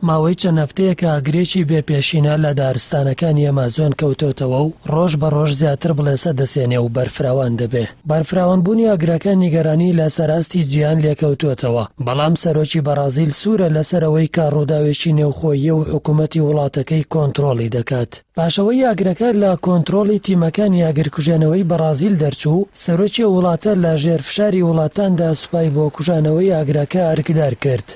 ماوەی چەند هەفتەیە کە ئاگرێکی بێپێشینە لە دارستانەکانی ئەمازۆن کەوتۆتەوە و ڕۆژ بە ڕۆژ زیاتر بڵێسە دەسێنێ و بەرفراوان دەبێ. بەرفراوانبوونی ئاگرەکە نیگەرانی لە سەراستی جیهان لێکەوتووەتەوە، بەڵام سەرۆکی بەرازیل سوورە لەسەرەوەی کە ڕووداوێکی نێوخۆییە و حکوومەتی وڵاتەکەی کۆنتڕۆڵی دەکات. پاشەوەی ئاگرەکە لە کۆنتڕۆڵی تیمەکانی ئاگرکوژێنەوەی بەرازیل دەرچوو، سەرۆکی وڵاتە لە ژێرفشاری وڵاتاندا سوپای بۆ کوژانەوەی ئاگرەکە ئەرکدار کرد.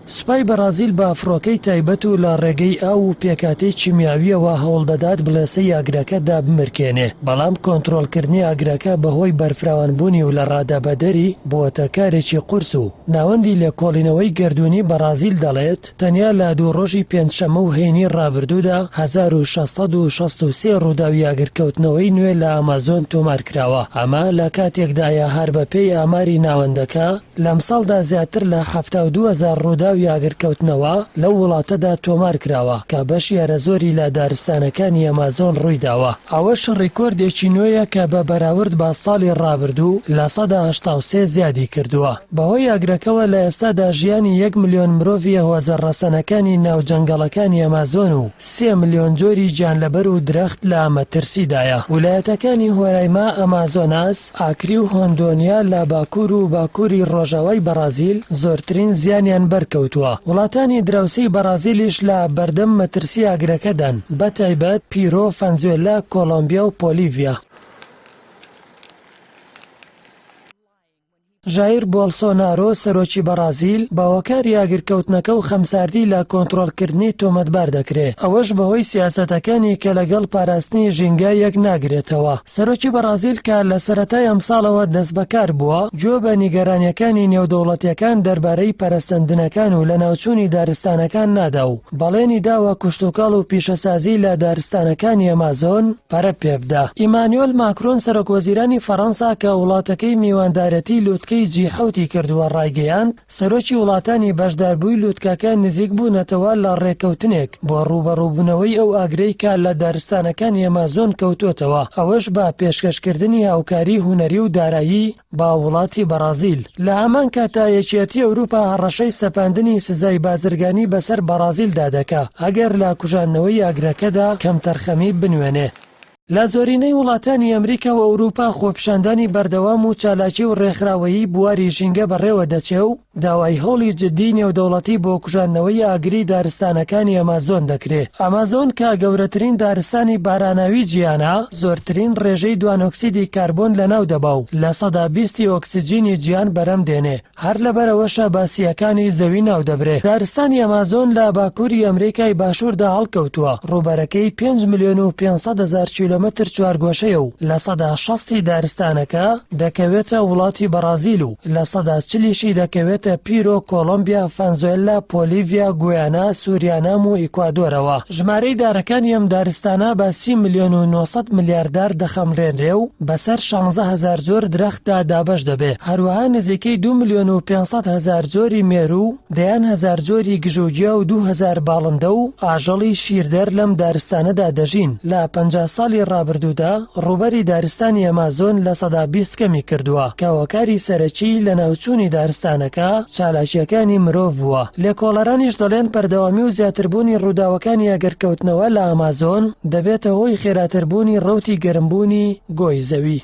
سوپای بەرازیل بە فڕۆکەی تایبەت و لە ڕێگەی ئاو و پێکاتەی چیمیاویەوە هەوڵدەدات بڵێسەی ئاگرەکەدا بمرکێنێ، بەڵام کۆنتڕۆڵکردنی ئاگرەکە بەهۆی بەرفراوانبوونی و لە ڕادەبەدەری بۆتە کارێکی قورس و ناوەندی لێکۆڵینەوەی گردوونی بەرازیل دەڵێت تەنیا لە دوو ڕۆژی پێنجشەمە و هەینی ڕابردوودا 1663 ڕووداوی ئاگرکەوتنەوەی نوێ لە ئامازۆن تۆمار کراوە. ئەمە لە کاتێکدایە هەر بەپێی ئاماری ناوەندەکە لەم ساڵدا زیاتر لە 72,000 ڕووداوی ئاگرکەوتنەوە لەو وڵاتەدا تۆمار کراوە کە بەشی یارەزۆری لە دارستانەکانی ئەمازۆن ڕوویداوە. ئەوەش ڕیکۆردێکی نوێیە کە بە بەراورد بە ساڵی ڕابردوو لە 83 زیادی کردووە. بەهۆی ئاگرەکەوە لە ئێستادا ژیانی 1 ملیۆن مرۆڤی هۆزەڕەسەنەکانی ناوجەنگەڵەکانی ئەمازۆن و 3 ملیۆن جۆری گیانلەبەر و درەخت لە مەترسیدایە. ویلایەتەکانی هۆرایما، ئەمازۆناس، ئاکری و هۆندۆنیا لە باکوور و باکووری ڕۆژاوای بەرازیل زۆرترین زیانیان بەرکەوتووە. وڵاتانی دراوسەی بەرازیلیش لە بەردەم مەترسی ئاگرەکەدان، بەتایبەت پیرۆ، ڤەنزوێلا، کۆلۆمبیا و بۆلیڤیا. ژایر بۆلسۆنارۆ سەرۆکی بەرازیل باوەکاری ئاگرکەوتنەکە و خەمساردی لە کۆنتڕۆڵکردنی تۆمەتبار دەکرێت، ئەوەش بەهۆی سیاسەتەکانی کە لەگەڵ پاراستنی ژینگە یەک ناگرێتەوە. سەرۆکی بەرازیل کە لە سەرەتای ئەم ساڵەوە دەست بەکار بووە، گوێ بە نیگەرانیەکانی نێودەوڵەتیەکان دەربارەی پەرەستەندنەکان و لە ناوچوونی دارستانەکان نادا و بەڵێنی داوە کوشتوکاڵ و پیشەسازی لە دارستانەکانی ئەمازۆن پەرە پێبدا. ئیمانوێل ماکرۆن سەرۆکوەزیرانی فەڕەنسا کە وڵاتەکەی میواندارەتی لوتکەی G7 کردووە ڕایگەیان، سەرۆکی وڵاتانی بەشداربووی لوتکەکە نزیک بوونەتەوە لە ڕێکەوتنێک بۆ ڕوبەڕووبوونەوەی ئەو ئاگرەی کە لە دارستانەکانی ئەمازۆن کەوتوتەوە، ئەوەش بە پێشکەشکردنی هاوکاری هونەری و دارایی با وڵاتی بەرازیل. لە هەمان کاتا یەکێتی ئەوروپا هەڕەشەی سەپاندنی سزای بازرگانی بەسەر بەرازیلدا دەکا ئەگەر لە کوژاندنەوەی ئاگرەکەدا کەم تەرخەمی بنوێنێ. لە زۆرینەی وڵاتانی ئەمریکا و ئەوروپا خۆپیشاندانی بەردەوام و چالاکی و ڕێکخراوەیی بواری ژینگە بەڕێوە دەچێ و داوای هەوڵی جددی نێودەوڵەتی بۆ کوژاندنەوەی ئاگری دارستانەکانی ئەمازۆن دەکرێت. ئەمازۆن کە گەورەترین دارستانی باراناوی جیهانە، زۆرترین ڕێژەی دوانۆکسیدی کاربۆن لەناو دەبا و لە 120 ئۆکسیجینی جیهان بەرەم دێنێ، هەر لەبەرەوەشە باسیەکانی زەوی ناو دەبرێت. دارستانی ئەمازۆن لە باکووری ئەمریکای باشووردا هەڵکەوتووە، ڕووبەرەکەی 5,500,000 کیلۆمەتر چوارگۆشەیە و لە 160 دارستانەکە دەکەوێتە وڵاتی بەرازیل و لە 140 دەکەوێتە پیرۆ، کۆلۆمبیا، ڤەنزوێلا، بۆلیڤیا، گویانا، سووریانام و ئیکوادۆرەوە. ژمارەی دارەکانی ئەم دارستانە بە 30 ملیۆن و 900 ملیاردار دەخەمرێنرێ و بەسەر 16,000 جۆر درەختدا دابەش دەبێ. هەروەها نزیکەی 2 ملیۆن و 500,000 جۆری مێرو و 10,000 جۆری گژوگیا و 2,000 باڵندە و ئاژەڵی شیردەر لەم دارستانەدا دەژین. لە 50 ساڵی ڕابردوودا ڕووبەری دارستانی ئەمازۆن لە 120 کەمی کردووە، کە هۆکاری سەرەکی لە ناوچوونی دارستانەکە چالاکیەکانی مرۆڤ بووە. لێکۆڵەرانیش دەڵێن بەردەوامی و زیاتربوونی ڕووداوەکانی ئاگرکەوتنەوە لە ئەمازۆن دەبێتە هۆی خێراتربوونی ڕەوتی گەرمبوونی گۆی زەوی.